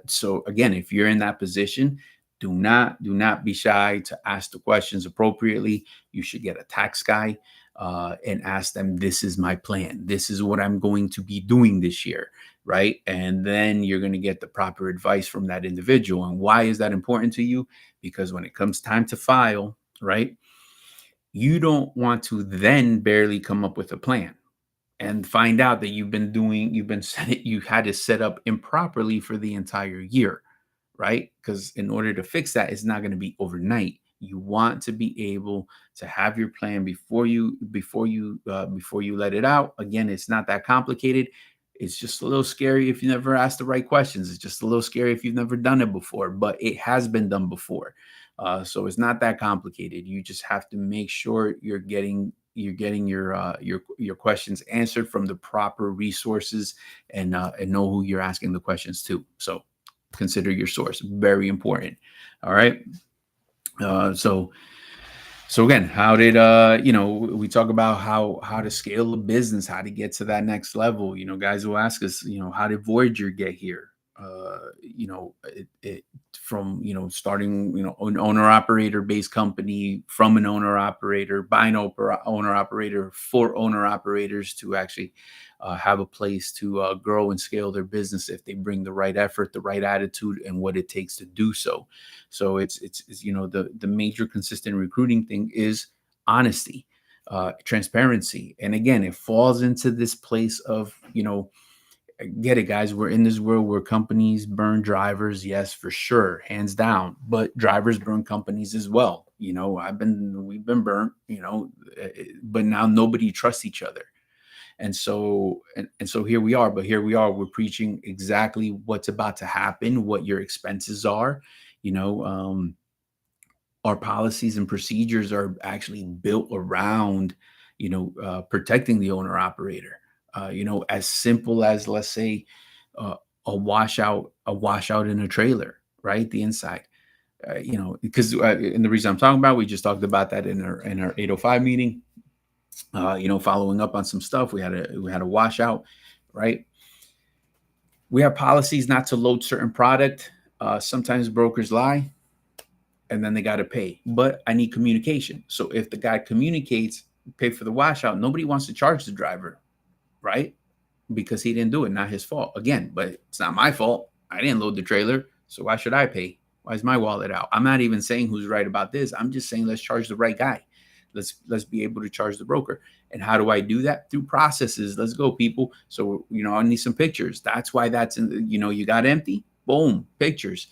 S1: So again, if you're in that position, do not be shy to ask the questions appropriately. You should get a tax guy and ask them, "This is my plan. This is what I'm going to be doing this year." Right. And then you're going to get the proper advice from that individual. And why is that important to you? Because when it comes time to file, right, you don't want to then barely come up with a plan and find out that you had it set up improperly for the entire year, right? Because in order to fix that, it's not going to be overnight. You want to be able to have your plan before you let it out. Again, it's not that complicated. It's just a little scary if you never ask the right questions. It's just a little scary if you've never done it before, but it has been done before. So it's not that complicated. You just have to make sure you're getting your questions answered from the proper resources, and know who you're asking the questions to. So consider your source very important. All right. So again, how did we talk about how to scale a business, how to get to that next level. Guys will ask us, how did Voyager get here? It from starting an owner operator based company, from an owner operator, by an owner operator, for owner operators to actually have a place to grow and scale their business if they bring the right effort, the right attitude, and what it takes to do so. So it's the major consistent recruiting thing is honesty, transparency. And again, it falls into this place of, get it, guys, we're in this world where companies burn drivers. Yes, for sure, hands down. But drivers burn companies as well. We've been burnt, but now nobody trusts each other. And so here we are. But here we are, we're preaching exactly what's about to happen, what your expenses are. you know um our policies and procedures are actually built around protecting the owner operator. As simple as, let's say, uh, a washout in a trailer, right, the inside. Because and the reason I'm talking about, we just talked about that in our 805 meeting. Following up on some stuff, we had a washout, right? We have policies not to load certain product. Sometimes brokers lie, and then they got to pay. But I need communication. So if the guy communicates, pay for the washout, nobody wants to charge the driver, right? Because he didn't do it, not his fault. Again, but it's not my fault. I didn't load the trailer, so why should I pay? Why is my wallet out? I'm not even saying who's right about this. I'm just saying let's charge the right guy. Let's be able to charge the broker. And how do I do that? Through processes. Let's go, people. So I need some pictures. That's why that's in. You got empty. Boom, pictures.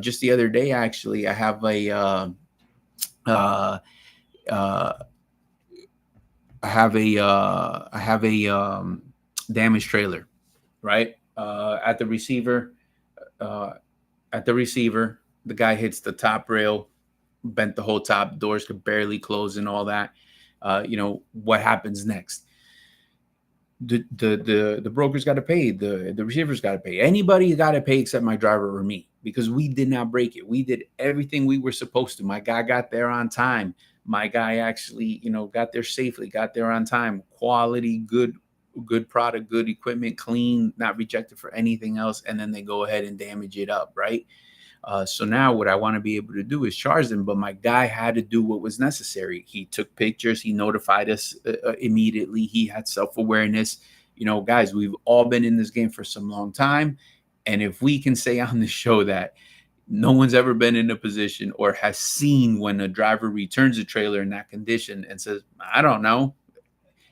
S1: Just the other day, actually, I have a uh, uh, damaged trailer, right? Uh, at the receiver, the guy hits the top rail, bent the whole top, doors could barely close, and all that. What happens next? The broker's got to pay, the receiver's got to pay, anybody got to pay except my driver or me, because we did not break it. We did everything we were supposed to. My guy got there on time. My guy actually got there safely, got there on time, quality, good product, good equipment, clean, not rejected for anything else. And then they go ahead and damage it up, right? So now what I want to be able to do is charge them, but my guy had to do what was necessary. He took pictures. He notified us immediately. He had self-awareness. Guys, we've all been in this game for some long time. And if we can say on the show that no one's ever been in a position or has seen when a driver returns a trailer in that condition and says, I don't know,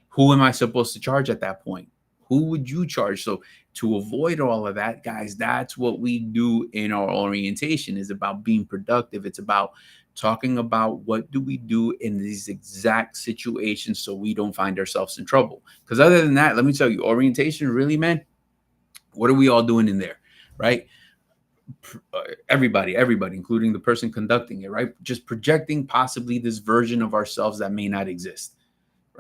S1: who am I supposed to charge at that point? Who would you charge? So to avoid all of that, guys, that's what we do in our orientation, is about being productive. It's about talking about what do we do in these exact situations so we don't find ourselves in trouble. Because other than that, let me tell you, orientation, really, man, what are we all doing in there, right? Everybody, including the person conducting it, right? Just projecting possibly this version of ourselves that may not exist,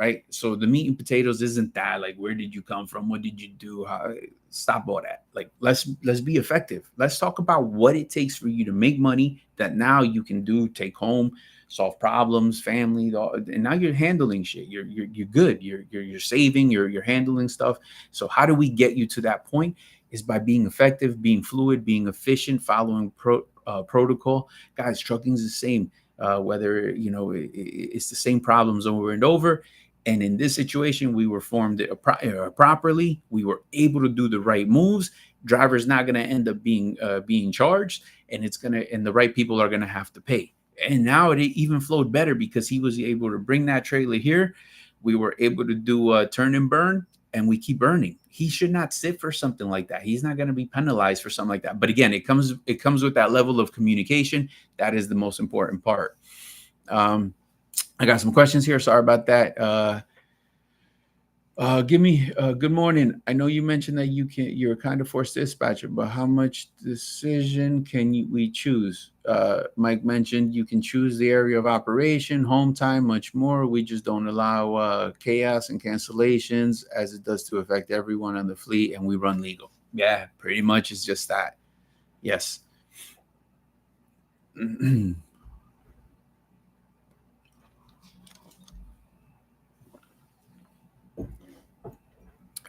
S1: right? So the meat and potatoes isn't that like, where did you come from? What did you do? How, stop all that. Like, let's be effective. Let's talk about what it takes for you to make money that now you can do, take home, solve problems, family, and now you're handling shit. You're good. You're saving. You're handling stuff. So how do we get you to that point? Is by being effective, being fluid, being efficient, following protocol. Guys, trucking's the same. Whether it's the same problems over and over. And in this situation, we were formed properly. We were able to do the right moves. Driver's not going to end up being charged, and the right people are going to have to pay. And now it even flowed better because he was able to bring that trailer here. We were able to do a turn and burn, and we keep earning. He should not sit for something like that. He's not going to be penalized for something like that. But again, it comes with that level of communication. That is the most important part. I got some questions here. Sorry about that. Give me good morning. I know you mentioned that you're kind of forced dispatcher, but how much decision we choose? Mike mentioned you can choose the area of operation, home time, much more. We just don't allow chaos and cancellations as it does to affect everyone on the fleet, and we run legal. Yeah, pretty much it's just that. Yes.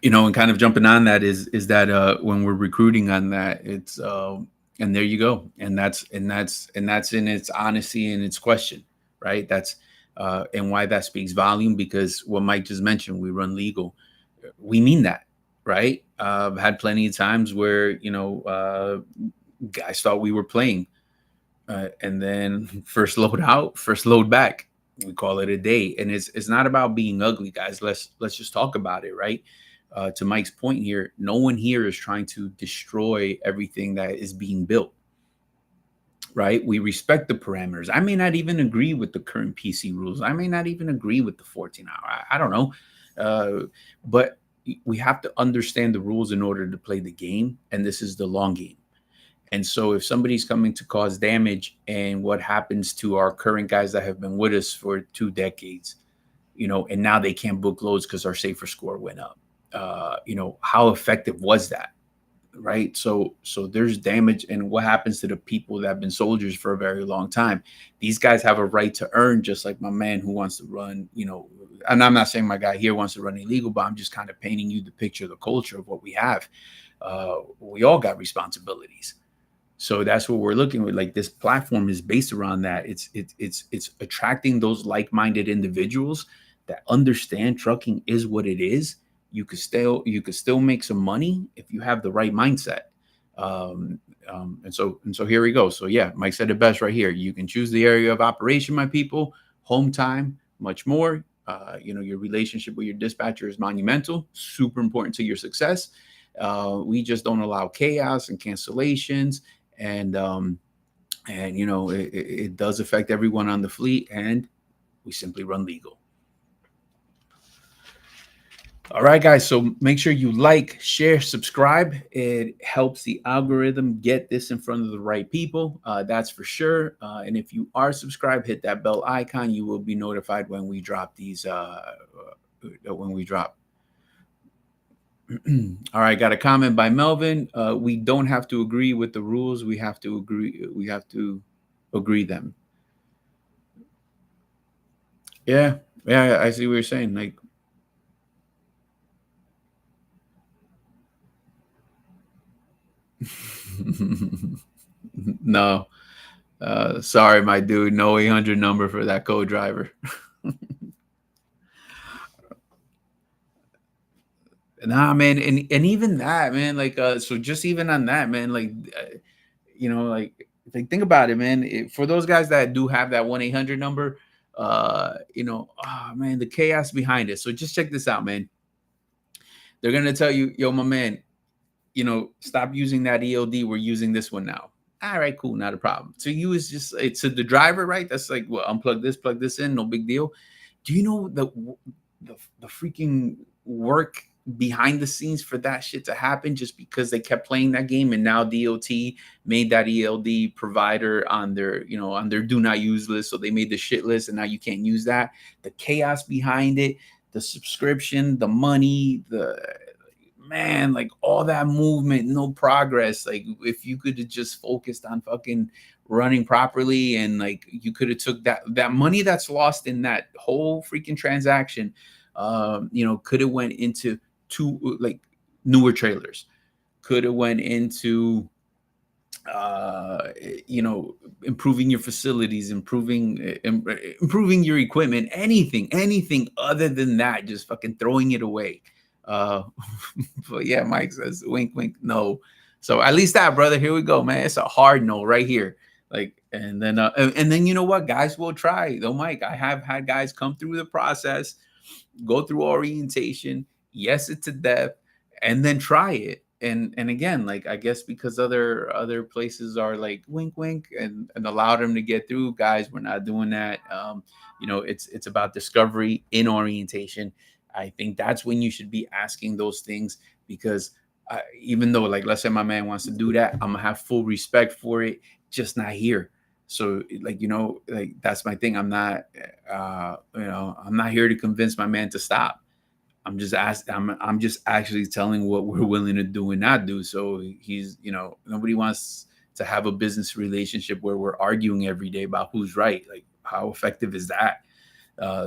S1: And kind of jumping on that is that when we're recruiting on that, it's and there you go, and that's in its honesty and its question, right? That's and why that speaks volume, because what Mike just mentioned, we run legal, we mean that, right? I've had plenty of times where guys thought we were playing, and then first load out, first load back, we call it a day. And it's not about being ugly, guys. Let's just talk about it, right? To Mike's point here, no one here is trying to destroy everything that is being built, right? We respect the parameters. I may not even agree with the current PC rules. I may not even agree with the 14 hour. I don't know. But we have to understand the rules in order to play the game. And this is the long game. And so if somebody's coming to cause damage, and what happens to our current guys that have been with us for 2 decades, and now they can't book loads because our safer score went up. How effective was that, right? So there's damage, and what happens to the people that have been soldiers for a very long time? These guys have a right to earn, just like my man who wants to run, and I'm not saying my guy here wants to run illegal, but I'm just kind of painting you the picture, the culture of what we have. We all got responsibilities. So that's what we're looking with. Like, this platform is based around that. It's attracting those like-minded individuals that understand trucking is what it is. You could still make some money if you have the right mindset. And so here we go. So yeah, Mike said it best right here. You can choose the area of operation, my people, home time, much more. Your relationship with your dispatcher is monumental, super important to your success. We just don't allow chaos and cancellations, and it does affect everyone on the fleet, and we simply run legal. All right, guys. So make sure you like, share, subscribe. It helps the algorithm get this in front of the right people. That's for sure. And if you are subscribed, hit that bell icon. You will be notified when we drop these. When we drop. All right. Got a comment by Melvin. We don't have to agree with the rules. We have to agree. We have to agree them. Yeah. Yeah. I see what you're saying. Like, no, sorry, my dude, no 800 number for that co-driver. Nah, man, and even that, man, like, so just even on that, man, like, like think about it, man. For those guys that do have that 1-800 number, oh man, the chaos behind it. So just check this out, man. They're gonna tell you, yo, my man, stop using that ELD. We're using this one now. All right, cool, not a problem. To you, is just to the driver, right? That's like, well, unplug this, plug this in, no big deal. Do you know the freaking work behind the scenes for that shit to happen, just because they kept playing that game, and now DOT made that ELD provider on their do not use list, so they made the shit list, and now you can't use that. The chaos behind it, the subscription, the money, the man, like all that movement, no progress. Like if you could have just focused on fucking running properly, and like you could have took that money that's lost in that whole freaking transaction, could have went into two like newer trailers, could have went into uh improving your facilities, improving your equipment, anything other than that, just fucking throwing it away. uh but yeah, Mike says wink wink no. So at least that, brother, here we go, man. It's a hard no right here. Like, and then you know what, guys will try though, Mike. I have had guys come through the process, go through orientation, yes it to death, and then try it. And again, like, I guess because other places are like wink wink and allow them to get through, guys, we're not doing that. It's about discovery in orientation. I think that's when you should be asking those things, because even though, like, let's say my man wants to do that, I'm gonna have full respect for it, just not here. So like, like, that's my thing. I'm not here to convince my man to stop. I'm just actually telling what we're willing to do and not do. So nobody wants to have a business relationship where we're arguing every day about who's right. Like, how effective is that?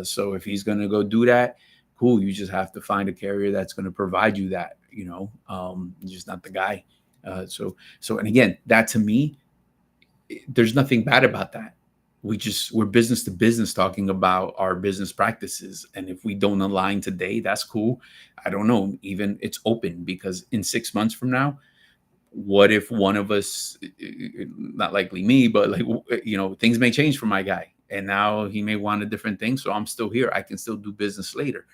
S1: So if he's gonna go do that, cool. You just have to find a carrier that's gonna provide you that. You're just not the guy. And again, that to me, there's nothing bad about that. We're business to business talking about our business practices. And if we don't align today, that's cool. I don't know. Even it's open, because in 6 months from now, what if one of us, not likely me, but like, things may change for my guy. And now he may want a different thing. So I'm still here. I can still do business later.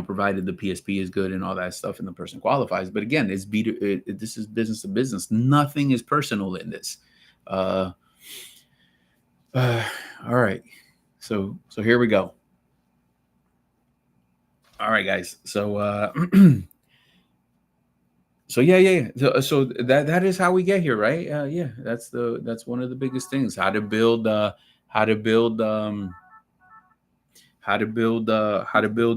S1: Provided the PSP is good and all that stuff and the person qualifies. But again, this is business to business. Nothing is personal in this. Uh, all right. So here we go. All right, guys. So so yeah. So that is how we get here, right? Yeah, that's one of the biggest things. How to build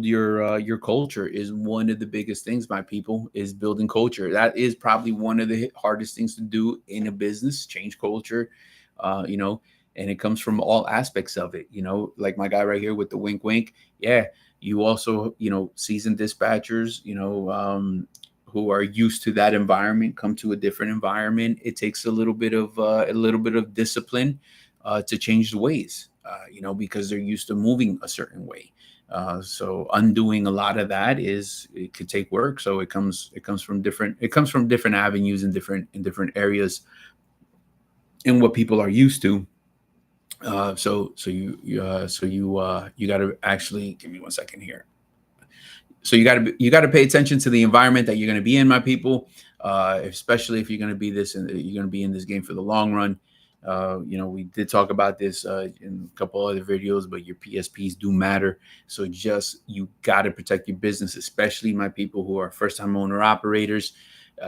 S1: your culture is one of the biggest things, my people, is building culture. That is probably one of the hardest things to do in a business, change culture. And it comes from all aspects of it, like my guy right here with the wink wink. Yeah, you also, seasoned dispatchers, who are used to that environment, come to a different environment. It takes a little bit of discipline to change the ways, because they're used to moving a certain way. So undoing a lot of that it could take work. So it comes from different avenues in different areas in what people are used to. You got to actually give me 1 second here. So you got to pay attention to the environment that you're going to be in, my people. Especially if you're going to be in this game for the long run. We did talk about this in a couple other videos, but your PSPs do matter. So you got to protect your business, especially my people who are first-time owner operators.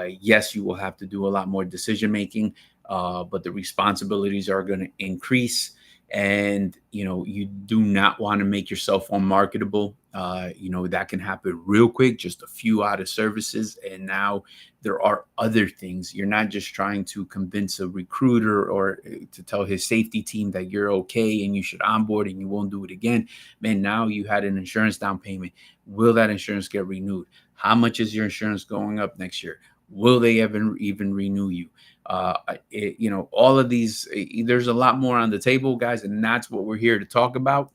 S1: Yes, you will have to do a lot more decision making, but the responsibilities are going to increase. And you do not want to make yourself unmarketable. That can happen real quick, just a few out of services, and now there are other things. You're not just trying to convince a recruiter or to tell his safety team that you're okay and you should onboard and you won't do it again. Man, now you had an insurance down payment. Will that insurance get renewed? How much is your insurance going up next year? Will they ever even renew you? All of these, there's a lot more on the table, guys, and that's what we're here to talk about.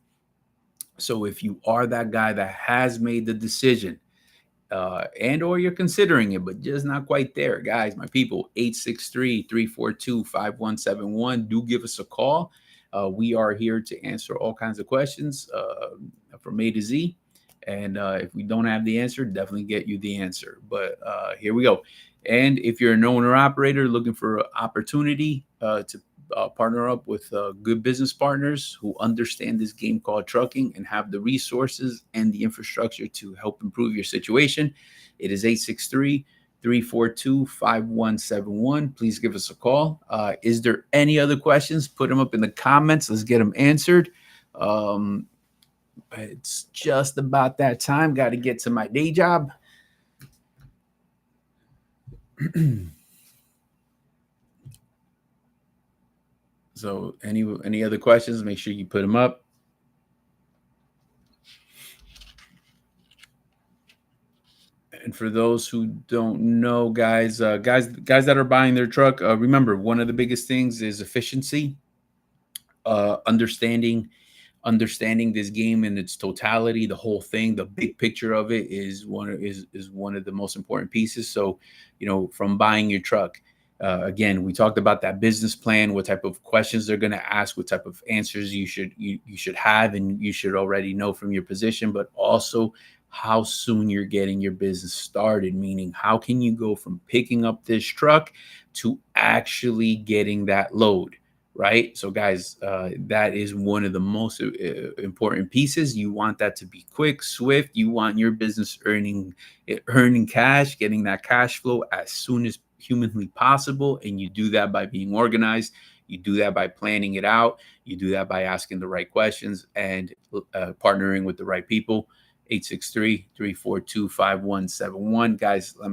S1: So if you are that guy that has made the decision, and or you're considering it, but just not quite there, guys, my people, 863-342-5171. Do give us a call. We are here to answer all kinds of questions from A to Z. And if we don't have the answer, definitely get you the answer. But here we go. And if you're an owner operator looking for an opportunity to partner up with good business partners who understand this game called trucking and have the resources and the infrastructure to help improve your situation, it is 863-342-5171. Please give us a call. Is there any other questions? Put them up in the comments. Let's get them answered. It's just about that time. Got to get to my day job. So any other questions, make sure you put them up. And for those who don't know, guys that are buying their truck, remember, one of the biggest things is efficiency. Understanding this game in its totality, the whole thing, the big picture of it is one of the most important pieces. So, from buying your truck, again, we talked about that business plan, what type of questions they're going to ask, what type of answers you should have, and you should already know from your position, but also how soon you're getting your business started, meaning how can you go from picking up this truck to actually getting that load, right? So, guys, that is one of the most important pieces. You want that to be quick, swift. You want your business earning cash, getting that cash flow as soon as humanly possible, and you do that by being organized. You do that by planning it out. You do that by asking the right questions and partnering with the right people. 863-342-5171. Guys, let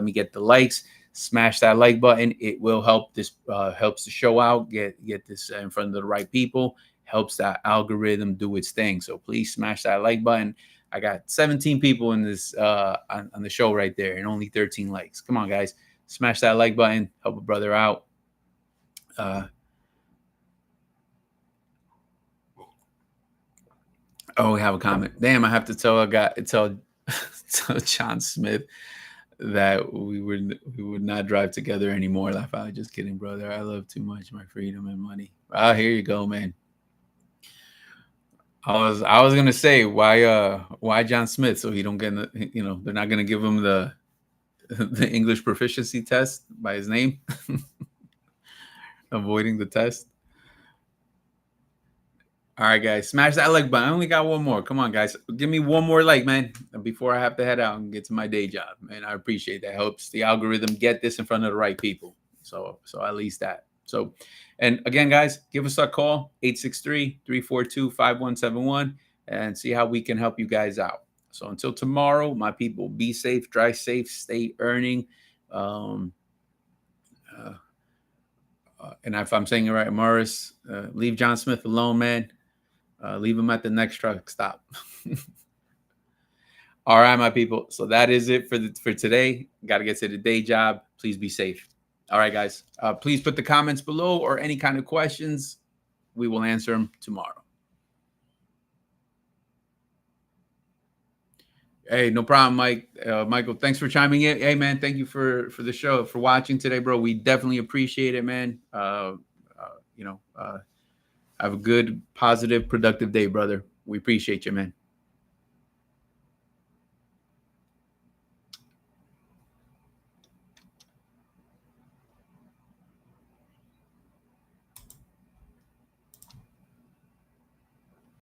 S1: me get the likes. Smash that like button. It will help this helps the show out, get this in front of the right people, helps that algorithm do its thing. So please smash that like button. I got 17 people in this on the show right there and only 13 likes. Come on, guys, smash that like button, help a brother out. Oh, we have a comment. Damn, I have to tell tell John Smith that we would not drive together anymore. Like, I'm just kidding, brother. I love too much my freedom and money. Ah, here you go, man. I was gonna say why John Smith, so he don't get they're not gonna give him the the English proficiency test by his name, avoiding the test. All right, guys, smash that like button. I only got one more. Come on, guys, give me one more like, man, before I have to head out and get to my day job. Man, I appreciate that. Helps the algorithm get this in front of the right people. So at least that. So, and again, guys, give us a call, 863-342-5171, and see how we can help you guys out. So until tomorrow, my people, be safe, drive safe, stay earning. Um, uh, and if I'm saying it right, Morris, leave John Smith alone, man. Leave him at the next truck stop. All right, my people. So that is it for today. Got to get to the day job. Please be safe. All right, guys. Please put the comments below or any kind of questions. We will answer them tomorrow. Hey, no problem, Mike. Michael, thanks for chiming in. Hey, man, thank you for the show, for watching today, bro. We definitely appreciate it, man. You know, have a good, positive, productive day, brother. We appreciate you, man.